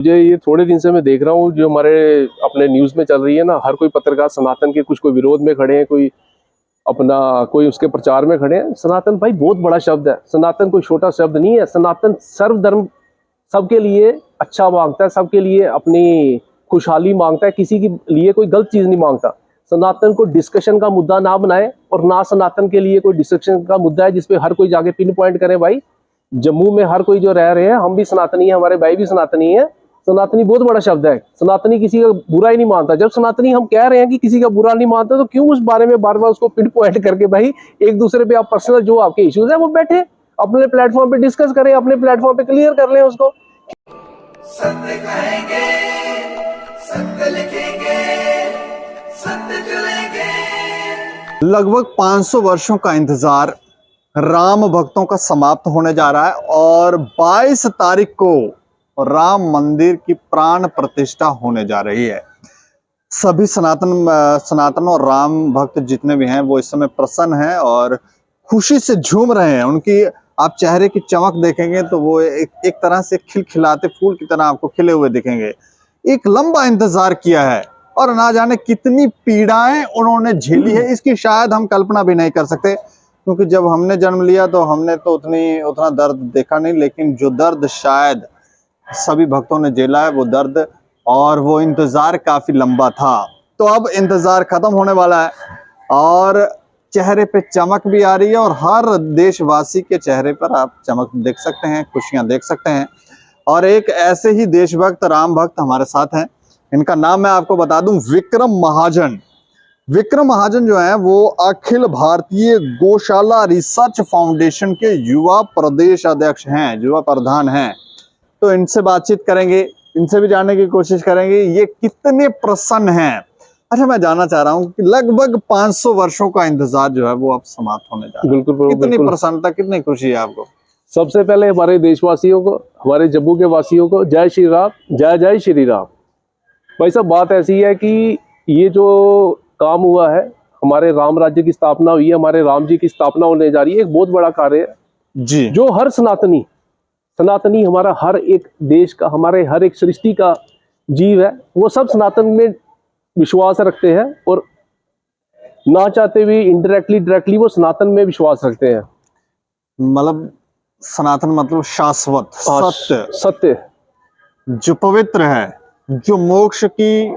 मुझे ये थोड़े दिन से मैं देख रहा हूँ जो हमारे अपने न्यूज़ में चल रही है ना, हर कोई पत्रकार सनातन के कुछ कोई विरोध में खड़े हैं, कोई अपना कोई उसके प्रचार में खड़े हैं। सनातन भाई बहुत बड़ा शब्द है, सनातन कोई छोटा शब्द नहीं है। सनातन सर्वधर्म सबके लिए अच्छा मांगता है, सबके लिए अपनी खुशहाली मांगता है, किसी के लिए कोई गलत चीज़ नहीं मांगता। सनातन को डिस्कशन का मुद्दा ना बनाए और ना सनातन के लिए कोई डिस्कशन का मुद्दा है जिसपे हर कोई जाके पिन पॉइंट करे। भाई जम्मू में हर कोई जो रह रहे हैं, हम भी सनातनी है, हमारे भाई भी सनातनी है। सनातनी बहुत बड़ा शब्द है, सनातनी किसी का बुरा ही नहीं मानता। जब सनातनी हम कह रहे हैं कि किसी का बुरा नहीं मानता, तो क्यों उस बारे में बार बार उसको पिन पॉइंट करके भाई एक दूसरे पे आप पर्सनल जो आपके इश्यूज है वो बैठे अपने प्लेटफॉर्म पे डिस्कस करें, अपने प्लेटफॉर्म पे क्लियर कर लें उसको। सत्य कहेंगे, सत्य लिखेंगे, सत्य चलेंगे। लगभग 500 वर्षों का इंतजार राम भक्तों का समाप्त होने जा रहा है और 22 तारीख को राम मंदिर की प्राण प्रतिष्ठा होने जा रही है। सभी सनातन और राम भक्त जितने भी हैं वो इस समय प्रसन्न हैं और खुशी से झूम रहे हैं। उनकी आप चेहरे की चमक देखेंगे तो वो एक तरह से खिलखिलाते फूल की तरह आपको खिले हुए दिखेंगे। एक लंबा इंतजार किया है और ना जाने कितनी पीड़ाएं उन्होंने झेली है, इसकी शायद हम कल्पना भी नहीं कर सकते, क्योंकि जब हमने जन्म लिया तो हमने तो उतना दर्द देखा नहीं, लेकिन जो दर्द शायद सभी भक्तों ने झेला है वो दर्द और वो इंतजार काफी लंबा था। तो अब इंतजार खत्म होने वाला है और चेहरे पे चमक भी आ रही है और हर देशवासी के चेहरे पर आप चमक देख सकते हैं, खुशियां देख सकते हैं। और एक ऐसे ही देशभक्त राम भक्त हमारे साथ हैं, इनका नाम मैं आपको बता दूं, विक्रम महाजन। विक्रम महाजन जो है वो अखिल भारतीय गौशाला रिसर्च फाउंडेशन के युवा प्रदेश अध्यक्ष हैं, युवा प्रधान हैं। तो इनसे बातचीत करेंगे, इनसे भी जानने की कोशिश करेंगे ये कितने प्रसन्न हैं। अच्छा, मैं जानना चाह रहा हूँ कि लगभग 500 वर्षों का इंतजार जो है वो अब समाप्त होने जा रहा है। बिल्कुल कितनी प्रसन्नता, कितनी खुशी है आपको? सबसे पहले हमारे देशवासियों को, हमारे जम्मू के वासियों को जय श्री राम, जय जय श्री राम। भाई साहब बात ऐसी है कि ये जो काम हुआ है, हमारे राम राज्य की स्थापना हुई है, हमारे राम जी की स्थापना होने जा रही है, एक बहुत बड़ा कार्य है जी। जो हर सनातनी हमारा हर एक देश का, हमारे हर एक सृष्टि का जीव है, वो सब सनातन में विश्वास रखते हैं और ना चाहते हुए इनडायरेक्टली डायरेक्टली वो सनातन में विश्वास रखते हैं। मतलब सनातन मतलब शाश्वत, सत्य, सत्य जो पवित्र है, जो मोक्ष की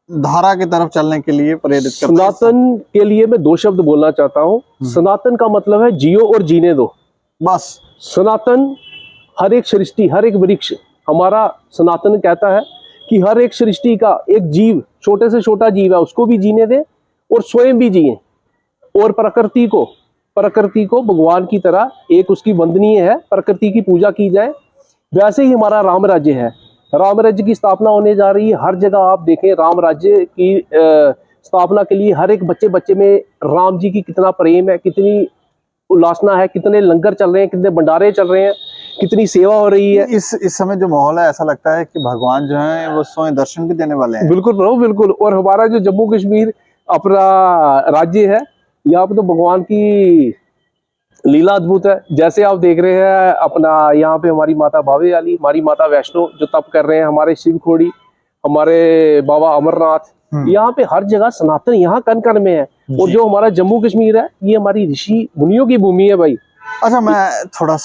धारा की तरफ चलने के लिए प्रेरित करता है। सनातन के लिए मैं दो शब्द बोलना चाहता हूँ। सनातन का मतलब है जियो और जीने दो, बस। सनातन हर एक सृष्टि, हर एक वृक्ष, हमारा सनातन कहता है कि हर एक सृष्टि का एक जीव, छोटे से छोटा जीव है, उसको भी जीने दे और स्वयं भी जिए, और प्रकृति को भगवान की तरह एक उसकी वंदनीय है, प्रकृति की पूजा की जाए। वैसे ही हमारा राम राज्य है, राम राज्य की स्थापना होने जा रही है। हर जगह आप देखें राम राज्य की स्थापना के लिए हर एक बच्चे में राम जी की कितना प्रेम है, कितनी उल्लासना है, कितने लंगर चल रहे हैं, कितने भंडारे चल रहे हैं, कितनी सेवा हो रही है। इस समय जो माहौल है, ऐसा लगता है कि भगवान जो है वो स्वयं दर्शन भी देने वाले हैं। बिल्कुल प्रभु, बिल्कुल। और हमारा जो जम्मू कश्मीर अपना राज्य है, यहाँ पे तो भगवान की लीला अद्भुत है। जैसे आप देख रहे हैं अपना यहाँ पे हमारी माता भावे वाली, हमारी माता वैष्णो जो तप कर रहे हैं, हमारे शिव खोड़ी, हमारे बाबा अमरनाथ, यहाँ पे हर जगह सनातन यहाँ कण कण में है। और जो हमारा जम्मू कश्मीर है, ये हमारी ऋषि मुनियों की भूमि है भाई। अच्छा, मैं थोड़ा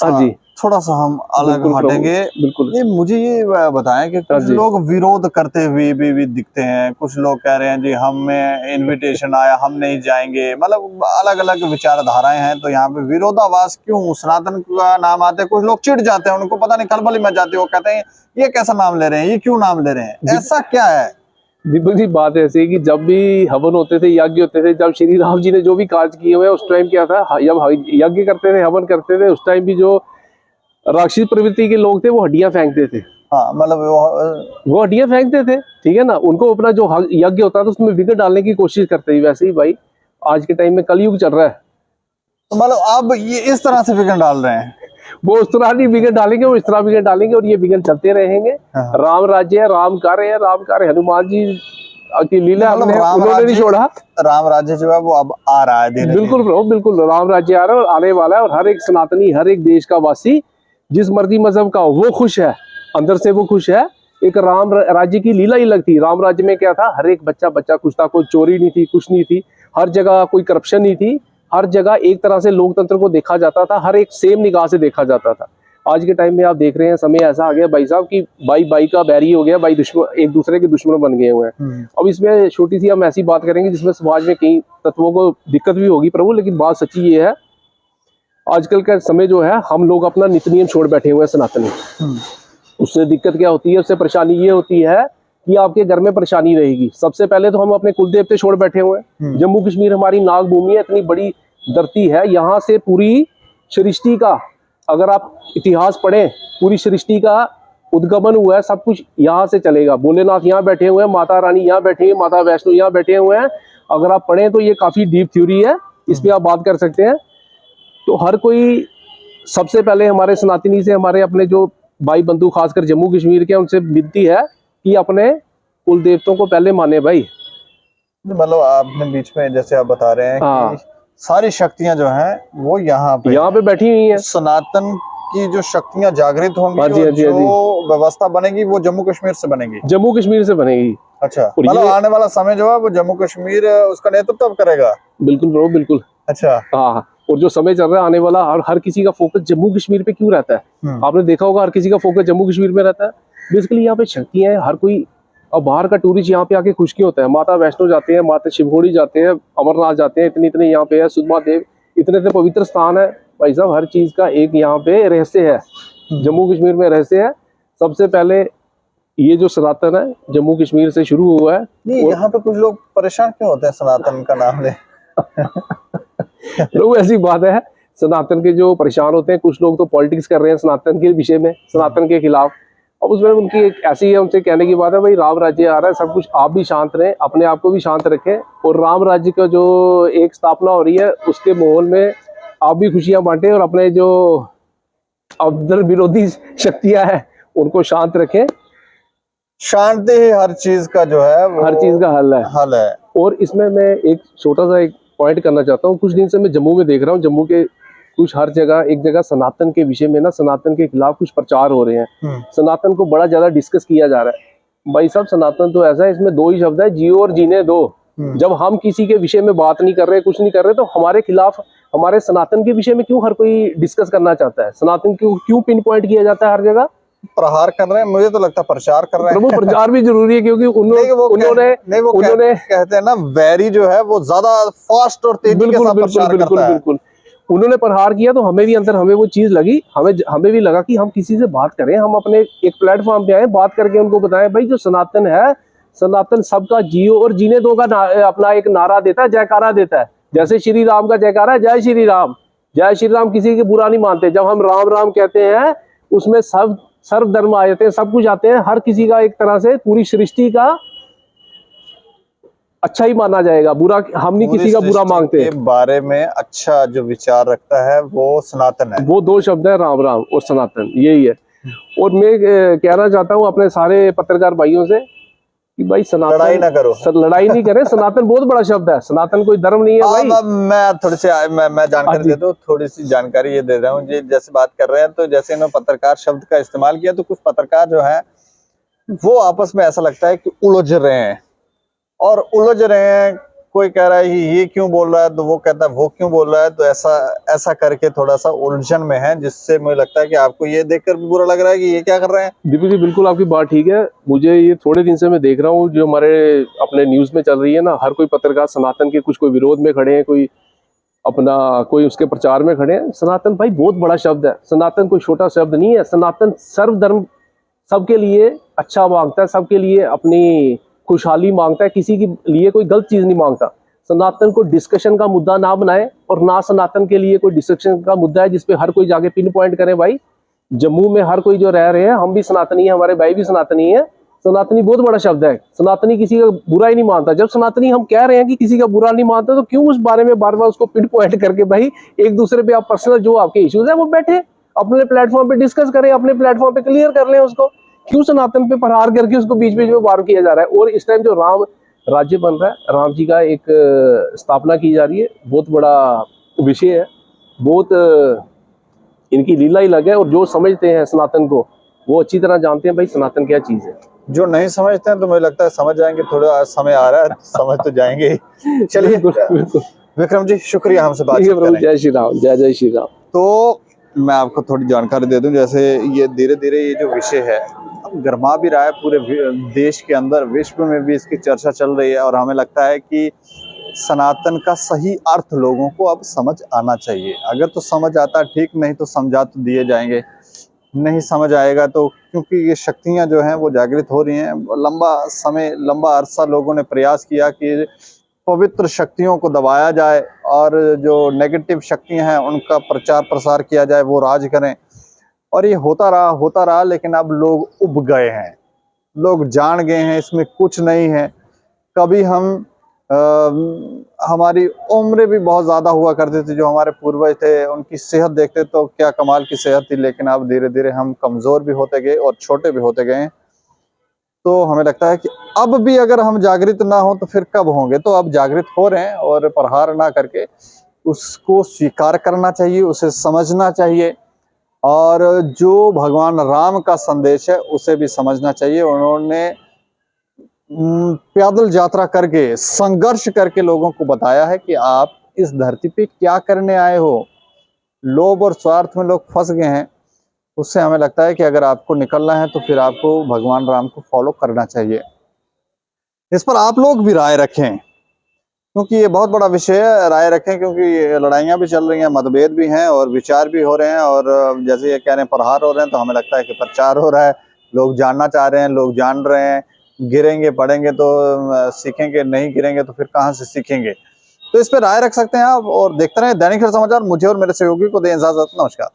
सा हम अलग हटेंगे। बिल्कुल। ये मुझे ये बताएं कि कुछ लोग विरोध करते हुए भी दिखते हैं, कुछ लोग कह रहे हैं जी हमें इनविटेशन आया, हम नहीं जाएंगे। मतलब अलग अलग विचारधाराएं हैं, तो यहाँ पे विरोधाभास क्यों? सनातन का नाम आते कुछ लोग चिढ़ जाते हैं, उनको पता नहीं खलबली मच जाती है, वो कहते हैं ये कैसा नाम ले रहे हैं, ये क्यों नाम ले रहे हैं, ऐसा क्या है? दीपक जी बात ऐसी है कि जब भी हवन होते थे, यज्ञ होते थे, जब श्री राम जी ने जो भी कार्य किए हुए उस टाइम क्या था, जब यज्ञ करते थे, हवन करते थे, उस टाइम भी जो राक्षसी प्रवृत्ति के लोग थे वो हड्डियां फेंकते थे। हाँ, मतलब वो हड्डियां फेंकते थे, ठीक है ना। उनको अपना जो यज्ञ होता था उसमें विघ्न डालने की कोशिश करते थे। वैसे ही भाई आज के टाइम में कलयुग चल रहा है, तो मतलब अब ये इस तरह से विघ्न डाल रहे हैं। वो उस तरह नहीं विघ्न डालेंगे, वो इस तरह विघ्न डालेंगे और ये विघ्न चलते रहेंगे। राम राज्य है, राम कार्य है, राम कार्य, हनुमान जी की लीला उन्होंने नहीं छोड़ा। राम राज्य जो है वो अब आ रहा है। बिल्कुल ब्रो, बिल्कुल राम राज्य आ रहा है और आने वाला है। और हर एक सनातनी, हर एक देश का वासी जिस मर्जी मजहब का हो वो खुश है अंदर से वो खुश है। एक राम राज्य की लीला ही लगती। राम राज्य में क्या था, हर एक बच्चा बच्चा खुश था, कोई चोरी नहीं थी, कुछ नहीं थी, हर जगह कोई करप्शन नहीं थी, हर जगह एक तरह से लोकतंत्र को देखा जाता था, हर एक सेम निगाह से देखा जाता था। आज के टाइम में आप देख रहे हैं समय ऐसा आ गया भाई साहब कि भाई भाई का बैरी हो गया, भाई दुश्मन, एक दूसरे के दुश्मन बन गए हुए हैं। अब इसमें छोटी सी हम ऐसी बात करेंगे जिसमें समाज में कई तत्वों को दिक्कत भी होगी प्रभु, लेकिन बात सच्ची ये है, आजकल का समय जो है हम लोग अपना नित्य नियम छोड़ बैठे हुए हैं सनातनी। उससे दिक्कत क्या होती है, उससे परेशानी ये होती है कि आपके घर में परेशानी रहेगी। सबसे पहले तो हम अपने कुल देवते छोड़ बैठे हुए हैं। जम्मू कश्मीर हमारी नाग भूमि है, इतनी बड़ी धरती है, यहाँ से पूरी सृष्टि का अगर आप इतिहास पढ़ें, पूरी सृष्टि का उद्गमन हुआ है, सब कुछ यहाँ से चलेगा। भोलेनाथ यहाँ बैठे हुए हैं, माता रानी यहाँ बैठी है, माता वैष्णो यहाँ बैठे हुए हैं। अगर आप पढ़ें तो ये काफी डीप थ्योरी है, इस पे आप बात कर सकते हैं। तो हर कोई सबसे पहले हमारे सनातनी से, हमारे अपने जो भाई बंधु खासकर जम्मू कश्मीर के, उनसे विनती है कि अपने कुल देवतों को पहले माने भाई। मतलब आपने बीच में जैसे आप बता रहे हैं कि सारी शक्तियां जो हैं वो यहाँ पे बैठी हुई हैं। सनातन की जो शक्तियां जागृत होंगी हाँ जी, और हाँ जी, हाँ जी। जो व्यवस्था बनेगी वो जम्मू कश्मीर से बनेगी। जम्मू कश्मीर से बनेगी। अच्छा, और मतलब ये- आने वाला समय जो है वो जम्मू कश्मीर उसका नेतृत्व अब करेगा। बिल्कुल ब्रो, बिल्कुल। अच्छा। हाँ, और जो समय चल रहा है आने वाला, हर किसी का फोकस जम्मू कश्मीर पे क्यों रहता है? आपने देखा होगा हर किसी का फोकस जम्मू कश्मीर में रहता है। बेसिकली यहाँ पे शक्तियां हैं, हर कोई। अब बाहर का टूरिस्ट यहाँ पे आके खुश क्यों होता है? माता वैष्णो जाते हैं, माता शिवखोड़ी जाते हैं, अमरनाथ जाते हैं, इतने इतने यहाँ पे है, सुधमा देव, इतने इतने पवित्र स्थान है भाई साहब। हर चीज का एक यहाँ पे रहस्य है, जम्मू कश्मीर में रहस्य है। सबसे पहले ये जो सनातन है जम्मू कश्मीर से शुरू हुआ है। नहीं, यहाँ पे कुछ लोग परेशान क्यों होते हैं सनातन का नाम ले? लोग ऐसी बात है, सनातन के जो परेशान होते हैं, कुछ लोग तो पॉलिटिक्स कर रहे हैं सनातन के विषय में, सनातन के खिलाफ। अब उसमें उनकी एक ऐसी है, उनसे कहने की बात है भाई, राम राज्य आ रहा है, सब कुछ, आप भी शांत रहें, अपने आप को भी शांत रखें, और राम राज्य का जो एक स्थापना हो रही है उसके माहौल में आप भी खुशियां बांटें, और अपने जो अंदर विरोधी शक्तियां हैं उनको शांत रखें। शांति ही हर चीज का जो है वो हर चीज का हल है। और इसमें मैं एक छोटा सा एक पॉइंट करना चाहता हूँ। कुछ दिन से मैं जम्मू में देख रहा हूँ, जम्मू के कुछ हर जगह, एक जगह सनातन के विषय में ना, सनातन के खिलाफ कुछ प्रचार हो रहे हैं। सनातन को बड़ा ज्यादा डिस्कस किया जा रहा है। भाई साहब, सनातन तो ऐसा है, इसमें दो ही शब्द है, जियो और जीने दो। जब हम किसी के विषय में बात नहीं कर रहे, कुछ नहीं कर रहे, तो हमारे खिलाफ, हमारे सनातन के विषय में क्यों हर कोई डिस्कस करना चाहता है? सनातन क्यों पिन पॉइंट किया जाता है हर जगह? प्रहार कर रहे हैं, मुझे तो लगता है प्रचार कर रहे हैं। प्रभु, प्रचार भी जरूरी है, क्योंकि उन्होंने कहते हैं ना, वैरी जो है वो ज्यादा फास्ट और तेजी के साथ प्रचार करता है। बिल्कुल। उन्होंने प्रहार किया तो हमें भी अंदर, हमें वो चीज लगी, हमें भी लगा कि हम किसी से बात करें, हम अपने एक प्लेटफॉर्म पे आए, बात करके उनको बताएं भाई जो सनातन है, सनातन सबका जियो और जीने दो का अपना एक नारा देता है, जयकारा देता है। जैसे श्री राम का जयकारा, जय श्री राम, जय श्री राम, किसी की बुरा नहीं मानते। जब हम राम राम कहते हैं उसमें सब सर्व धर्म आ जाते हैं, सब कुछ आते हैं, हर किसी का एक तरह से पूरी सृष्टि का अच्छा ही माना जाएगा, बुरा हम नहीं किसी का बुरा मांगते। के बारे में अच्छा जो विचार रखता है वो सनातन है। वो दो शब्द है, राम राम और सनातन, यही है। और मैं कहना चाहता हूँ अपने सारे पत्रकार भाइयों से कि भाई सनातन, लड़ाई ना करो, लड़ाई नहीं करें। सनातन बहुत बड़ा शब्द है, सनातन कोई धर्म नहीं है भाई। मैं थोड़ी सी मैं जानकारी दे दूं, थोड़ी सी जानकारी ये दे रहा हूँ जी। जैसे बात कर रहे हैं तो जैसे इन्होंने पत्रकार शब्द का इस्तेमाल किया, तो कुछ पत्रकार जो है वो आपस में ऐसा लगता है कि उलझ रहे हैं, और उलझ रहे हैं। कोई कह रहा है ये क्यों बोल रहा है, तो वो कहता है वो क्यों बोल रहा है, तो ऐसा करके थोड़ा सा उलझन में है, जिससे मुझे लगता है कि आपको ये देखकर भी बुरा लग रहा है कि ये क्या कर रहे हैं। दीपू जी, बिल्कुल आपकी बात ठीक है। मुझे ये थोड़े दिन से मैं देख रहा हूँ, जो हमारे अपने न्यूज में चल रही है ना, हर कोई पत्रकार सनातन के कुछ कोई विरोध में खड़े हैं, कोई अपना कोई उसके प्रचार में खड़े हैं। सनातन भाई बहुत बड़ा शब्द है, सनातन कोई छोटा शब्द नहीं है। सनातन सर्वधर्म, सबके लिए अच्छा मांगता है, सबके लिए अपनी खुशहाली मांगता है, किसी के लिए कोई गलत चीज नहीं मांगता। सनातन को डिस्कशन का मुद्दा ना बनाए, और ना सनातन के लिए कोई डिस्कशन का मुद्दा है जिसपे हर कोई जाके पिन पॉइंट करे। भाई जम्मू में हर कोई जो रह रहे हैं, हम भी सनातनी है, हमारे भाई भी सनातनी है। सनातनी बहुत बड़ा शब्द है, सनातनी किसी का बुरा ही नहीं मानता। जब सनातनी हम कह रहे हैं कि किसी का बुरा नहीं मानता, तो क्यों उस बारे में बार बार उसको पिन पॉइंट करके भाई एक दूसरे पे आप पर्सनल जो आपके इश्यूज है वो बैठे अपने प्लेटफॉर्म पे डिस्कस करें, अपने प्लेटफॉर्म पे क्लियर कर लें उसको। क्यों सनातन पे प्रहार करके उसको बीच बीच में वार किया जा रहा है? और इस टाइम जो राम राज्य बन रहा है, राम जी का एक स्थापना की जा रही है, बहुत बड़ा विषय है, बहुत इनकी लीला ही लग है। और जो समझते हैं सनातन को, वो अच्छी तरह जानते हैं भाई सनातन क्या चीज़ है। जो नहीं समझते हैं तो मुझे लगता है समझ जाएंगे, थोड़ा समय आ रहा है, समझ तो जाएंगे ही। चलिए बिल्कुल बिल्कुल। विक्रम जी, शुक्रिया हमसे ठीक है बातचीत प्रभु, करें। जय श्री राम, जय जय श्री राम। तो मैं आपको थोड़ी जानकारी दे दूं, जैसे ये धीरे धीरे ये जो विषय है अब गर्मा भी रहा है, पूरे देश के अंदर, विश्व में भी इसकी चर्चा चल रही है, और हमें लगता है कि सनातन का सही अर्थ लोगों को अब समझ आना चाहिए। अगर तो समझ आता ठीक, नहीं तो समझा तो दिए जाएंगे, नहीं समझ आएगा तो, क्योंकि ये शक्तियां जो हैं वो जागृत हो रही हैं। लंबा समय, लंबा अरसा लोगों ने प्रयास किया कि पवित्र शक्तियों को दबाया जाए और जो नेगेटिव शक्तियां हैं उनका प्रचार प्रसार किया जाए, वो राज करें। और ये होता रहा, लेकिन अब लोग उब गए हैं, लोग जान गए हैं इसमें कुछ नहीं है। कभी हम हमारी उम्र भी बहुत ज़्यादा हुआ करते थे, जो हमारे पूर्वज थे उनकी सेहत देखते तो क्या कमाल की सेहत थी, लेकिन अब धीरे धीरे हम कमज़ोर भी होते गए और छोटे भी होते गए। तो हमें लगता है कि अब भी अगर हम जागृत ना हो तो फिर कब होंगे। तो अब जागृत हो रहे हैं, और प्रहार ना करके उसको स्वीकार करना चाहिए, उसे समझना चाहिए, और जो भगवान राम का संदेश है उसे भी समझना चाहिए। उन्होंने पैदल यात्रा करके, संघर्ष करके लोगों को बताया है कि आप इस धरती पे क्या करने आए हो। लोभ और स्वार्थ में लोग फंस गए हैं, उससे हमें लगता है कि अगर आपको निकलना है तो फिर आपको भगवान राम को फॉलो करना चाहिए। इस पर आप लोग भी राय रखें, क्योंकि ये बहुत बड़ा विषय है। राय रखें, क्योंकि ये लड़ाइयाँ भी चल रही हैं, मतभेद भी हैं और विचार भी हो रहे हैं, और जैसे ये कह रहे हैं प्रहार हो रहे हैं, तो हमें लगता है कि प्रचार हो रहा है। लोग जानना चाह रहे हैं, लोग जान रहे हैं। गिरेंगे पड़ेंगे तो सीखेंगे, नहीं गिरेंगे तो फिर कहाँ से सीखेंगे। तो इस पर राय रख सकते हैं आप, और देखते रहें दैनिक समाचार। मुझे और मेरे सहयोगी को दें इजाजत। नमस्कार।